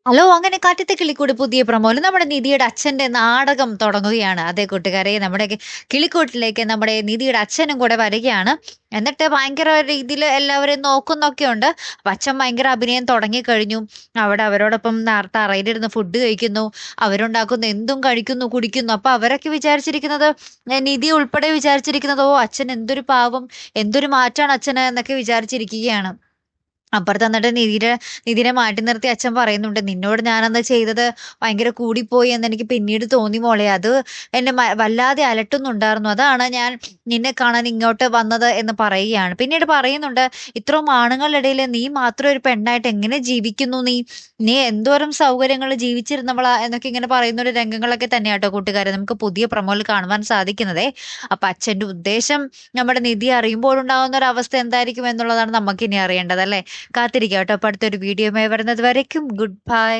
Hello! അങ്ങനെ കാറ്റത്തെ കിളിക്കൂട് പുതിയ പ്രൊമോയിൽ നമ്മുടെ നിധിയുടെ അച്ഛന്റെ നാടകം തുടങ്ങുകയാണ്. അതെ കൂട്ടുകാരെ, നമ്മുടെ കിളിക്കൂട്ടിലേക്ക് നമ്മുടെ നിധിയുടെ അച്ഛനും കൂടെ വരികയാണ്. എന്നിട്ട് ഭയങ്കര രീതിയിൽ എല്ലാവരെയും നോക്കുന്നൊക്കെയുണ്ട്. അപ്പൊ അച്ഛൻ ഭയങ്കര അഭിനയം തുടങ്ങിക്കഴിഞ്ഞു. അവിടെ അവരോടൊപ്പം തറയിലിരുന്ന് ഫുഡ് കഴിക്കുന്നു. അവരുണ്ടാക്കുന്ന എന്തും കഴിക്കുന്നു, കുടിക്കുന്നു. അപ്പൊ അവരൊക്കെ വിചാരിച്ചിരിക്കുന്നത് നിധി ഉൾപ്പെടെ വിചാരിച്ചിരിക്കുന്നത്, ഓ അച്ഛൻ എന്തൊരു പാവം, എന്തൊരു മാറ്റാണ് അച്ഛന് എന്നൊക്കെ വിചാരിച്ചിരിക്കുകയാണ്. അപ്പുറത്ത് എന്നിട്ട് നിധിനെ മാറ്റി നിർത്തി അച്ഛൻ പറയുന്നുണ്ട്, "നിന്നോട് ഞാനന്ന് ചെയ്തത് ഭയങ്കര കൂടിപ്പോയി എന്നെനിക്ക് പിന്നീട് തോന്നി മോളെ. അത് എന്നെ വല്ലാതെ അലട്ടുന്നുണ്ടായിരുന്നു. അതാണ് ഞാൻ നിന്നെ കാണാൻ ഇങ്ങോട്ട് വന്നത്" എന്ന് പറയുകയാണ്. പിന്നീട് പറയുന്നുണ്ട്, "ഇത്രയും ആണുങ്ങളുടെ ഇടയില് നീ മാത്രം ഒരു പെണ്ണായിട്ട് എങ്ങനെ ജീവിക്കുന്നു നീ? നീ എന്തോരം സൗകര്യങ്ങളിൽ ജീവിച്ചിരുന്നവളാ" എന്നൊക്കെ ഇങ്ങനെ പറയുന്ന ഒരു രംഗങ്ങളൊക്കെ തന്നെയാട്ടോ കൂട്ടുകാരെ നമുക്ക് പുതിയ പ്രൊമോയിൽ കാണുവാൻ സാധിക്കുന്നതേ. അപ്പൊ അച്ഛന്റെ ഉദ്ദേശം നമ്മുടെ നിധി അറിയുമ്പോഴുണ്ടാകുന്ന ഒരു അവസ്ഥ എന്തായിരിക്കും എന്നുള്ളതാണ് നമുക്കിനി അറിയേണ്ടത് അല്ലേ? കാത്തിരിക്കാം കേട്ടോ. അപ്പൊ അടുത്തൊരു വീഡിയോയുമായി വരുന്നത് വരയ്ക്കും ഗുഡ് ബൈ.